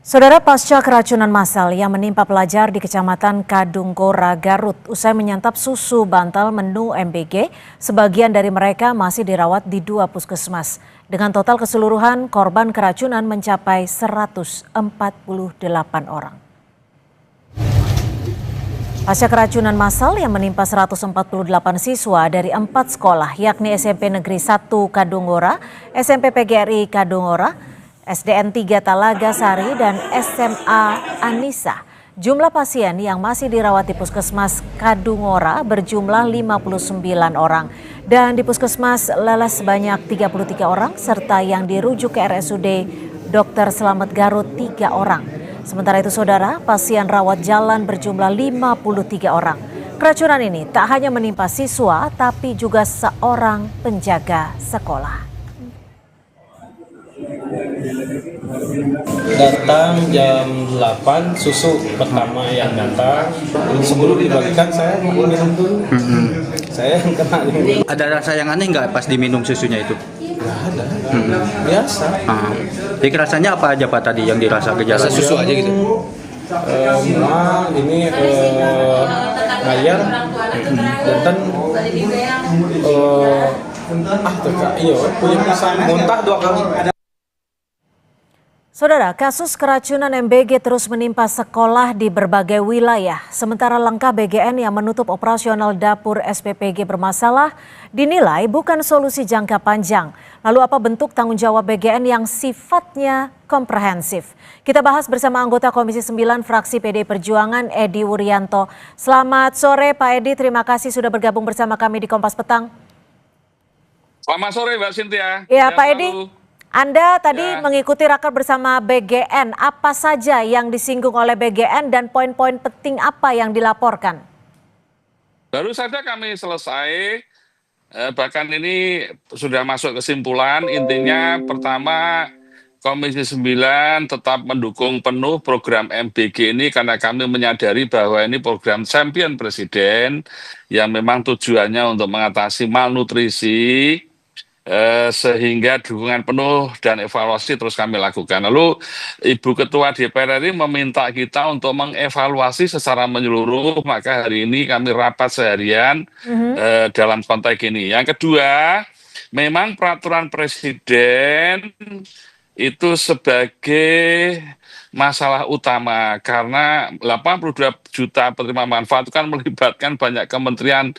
Saudara, pasca keracunan massal yang menimpa pelajar di Kecamatan Kadunggora, Garut, usai menyantap susu bantal menu MBG, sebagian dari mereka masih dirawat di 2 puskesmas. Dengan total keseluruhan, korban keracunan mencapai 148 orang. Pasca keracunan massal yang menimpa 148 siswa dari 4 sekolah, yakni SMP Negeri 1 Kadunggora, SMP PGRI Kadunggora, SDN 3 Talaga Sari, dan SMA Anissa. Jumlah pasien yang masih dirawat di Puskesmas Kadunggora berjumlah 59 orang. Dan di Puskesmas Leles sebanyak 33 orang, serta yang dirujuk ke RSUD Dr. Slamet Garut 3 orang. Sementara itu saudara, pasien rawat jalan berjumlah 53 orang. Keracunan ini tak hanya menimpa siswa, tapi juga seorang penjaga sekolah. Datang jam 8, susu pertama yang datang. Sebelum dibagikan saya mau minum dulu. Saya yang kena ini. Ada rasa yang aneh nggak pas diminum susunya itu? Nggak ada. Biasa. Jadi rasanya apa aja Pak tadi yang dirasa gejala? Susu aja gitu. Ini bayar dan iya punya pisang muntah 2 kali. Saudara, kasus keracunan MBG terus menimpa sekolah di berbagai wilayah. Sementara langkah BGN yang menutup operasional dapur SPPG bermasalah dinilai bukan solusi jangka panjang. Lalu apa bentuk tanggung jawab BGN yang sifatnya komprehensif? Kita bahas bersama anggota Komisi 9 Fraksi PD Perjuangan, Edi Wuryanto. Selamat sore Pak Edi, terima kasih sudah bergabung bersama kami di Kompas Petang. Selamat sore Mbak Cynthia. Ya Pak Edi. Anda tadi mengikuti raker bersama BGN, apa saja yang disinggung oleh BGN dan poin-poin penting apa yang dilaporkan? Baru saja kami selesai, bahkan ini sudah masuk kesimpulan, intinya pertama Komisi 9 tetap mendukung penuh program MBG ini karena kami menyadari bahwa ini program champion Presiden yang memang tujuannya untuk mengatasi malnutrisi, sehingga dukungan penuh dan evaluasi terus kami lakukan. Lalu Ibu Ketua DPR RI meminta kita untuk mengevaluasi secara menyeluruh, maka hari ini kami rapat seharian dalam konteks ini. Yang kedua, memang peraturan Presiden itu sebagai masalah utama karena 82 juta penerima manfaat itu kan melibatkan banyak kementerian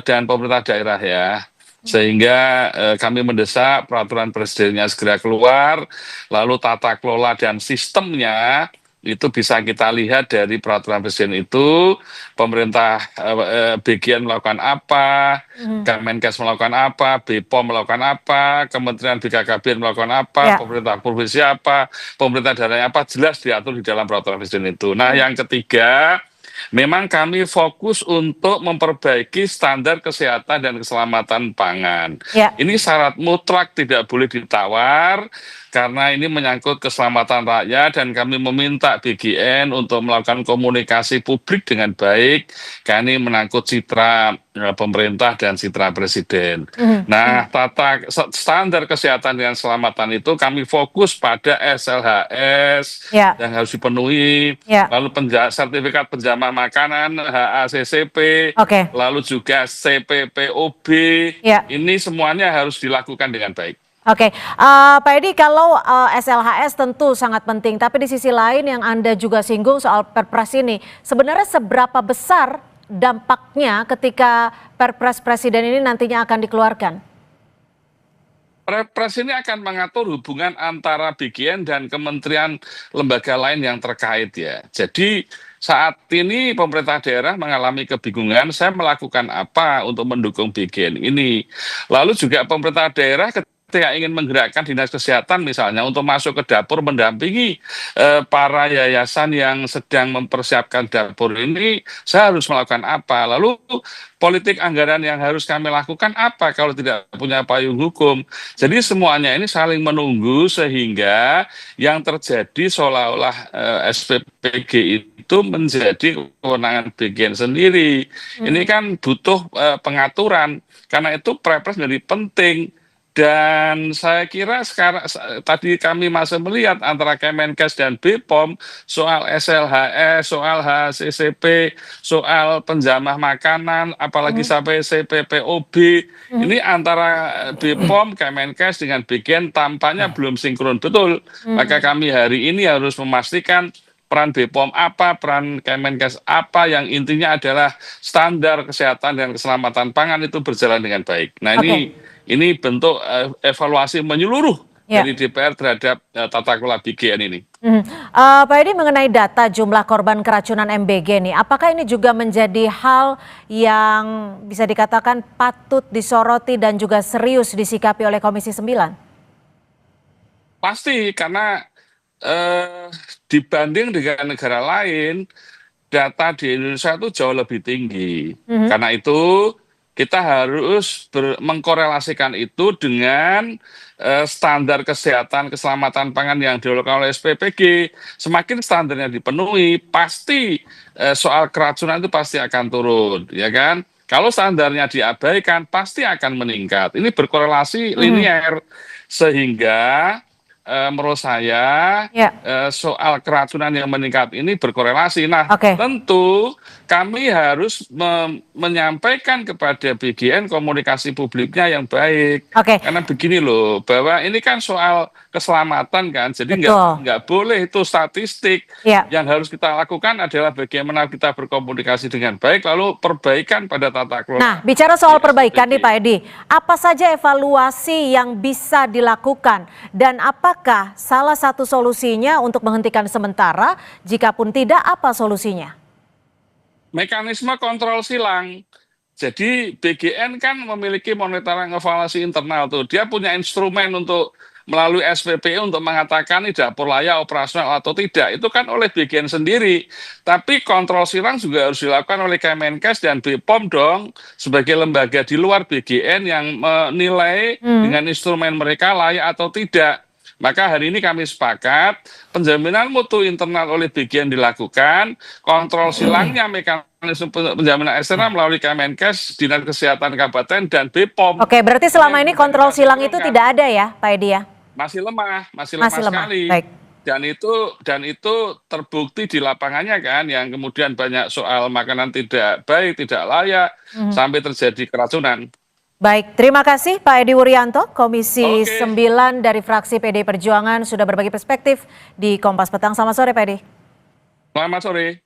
dan pemerintah daerah ya. Sehingga kami mendesak peraturan presidennya segera keluar, lalu tata kelola dan sistemnya itu bisa kita lihat dari peraturan presiden itu, pemerintah BGN melakukan apa, Kemenkes melakukan apa, BPOM melakukan apa, Kementerian BKKBN melakukan apa, pemerintah provinsi apa, pemerintah daerah apa, jelas diatur di dalam peraturan presiden itu. Nah yang ketiga, memang kami fokus untuk memperbaiki standar kesehatan dan keselamatan pangan. Ini syarat mutlak tidak boleh ditawar karena ini menyangkut keselamatan rakyat dan kami meminta BGN untuk melakukan komunikasi publik dengan baik karena ini menyangkut citra pemerintah dan citra presiden. Nah, standar kesehatan dan keselamatan itu kami fokus pada SLHS yang harus dipenuhi, lalu sertifikat penjamin makanan HACCP, lalu juga CPPOB, ini semuanya harus dilakukan dengan baik. Oke, Pak Edi, kalau SLHS tentu sangat penting, tapi di sisi lain yang Anda juga singgung soal Perpres ini, sebenarnya seberapa besar dampaknya ketika Perpres Presiden ini nantinya akan dikeluarkan? Perpres ini akan mengatur hubungan antara BGN dan kementerian lembaga lain yang terkait ya. Jadi saat ini pemerintah daerah mengalami kebingungan, saya melakukan apa untuk mendukung BGN ini. Lalu juga pemerintah daerah ketika ingin menggerakkan dinas kesehatan misalnya untuk masuk ke dapur mendampingi para yayasan yang sedang mempersiapkan dapur ini, saya harus melakukan apa? Lalu politik anggaran yang harus kami lakukan apa kalau tidak punya payung hukum? Jadi semuanya ini saling menunggu sehingga yang terjadi seolah-olah SPPG itu menjadi kewenangan BGN sendiri. Ini kan butuh pengaturan, karena itu Perpres menjadi penting. Dan saya kira sekarang tadi kami masih melihat antara Kemenkes dan BPOM soal SLHS, soal HCCP, soal penjamah makanan, apalagi sampai CPPOB. Ini antara BPOM, Kemenkes dengan BGN tampaknya belum sinkron betul. Maka kami hari ini harus memastikan peran BPOM apa, peran Kemenkes apa, yang intinya adalah standar kesehatan dan keselamatan pangan itu berjalan dengan baik. Nah, ini bentuk evaluasi menyeluruh dari DPR terhadap tata kelola BGN ini. Pak Edi, mengenai data jumlah korban keracunan MBG nih, apakah ini juga menjadi hal yang bisa dikatakan patut disoroti dan juga serius disikapi oleh Komisi 9? Pasti, karena dibanding dengan negara lain, data di Indonesia itu jauh lebih tinggi. Karena itu kita harus mengkorelasikan itu dengan standar kesehatan keselamatan pangan yang dilakukan oleh SPPG. Semakin standarnya dipenuhi, pasti soal keracunan itu pasti akan turun, ya kan? Kalau standarnya diabaikan, pasti akan meningkat. Ini berkorelasi linear, sehingga menurut saya soal keracunan yang meningkat ini berkorelasi. Nah, tentu kami harus menyampaikan kepada BGN komunikasi publiknya yang baik. Karena begini loh, bahwa ini kan soal keselamatan kan, jadi nggak boleh itu statistik. Yang harus kita lakukan adalah bagaimana kita berkomunikasi dengan baik, lalu perbaikan pada tata kelola. Nah, bicara soal perbaikan nih Pak Edi, apa saja evaluasi yang bisa dilakukan dan apakah salah satu solusinya untuk menghentikan sementara, jikapun tidak, apa solusinya? Mekanisme kontrol silang. Jadi BGN kan memiliki monitoring evaluasi internal tuh. Dia punya instrumen untuk melalui SPPU untuk mengatakan ini dapur layak operasional atau tidak. Itu kan oleh BGN sendiri. Tapi kontrol silang juga harus dilakukan oleh Kemenkes dan BPOM dong, sebagai lembaga di luar BGN yang menilai dengan instrumen mereka layak atau tidak. Maka hari ini kami sepakat penjaminan mutu internal oleh BGN dilakukan, kontrol silangnya mekanisme penjaminan eksternal melalui Kemenkes, Dinas Kesehatan Kabupaten, dan BPOM. Oke, berarti selama ini kontrol silang itu tidak ada ya Pak Edi ya? Masih lemah sekali. Baik. Dan itu terbukti di lapangannya kan, yang kemudian banyak soal makanan tidak baik, tidak layak, sampai terjadi keracunan. Baik, terima kasih Pak Edi Wuryanto, Komisi 9 dari fraksi PDI Perjuangan sudah berbagi perspektif di Kompas Petang. Selamat sore Pak Edi. Selamat sore.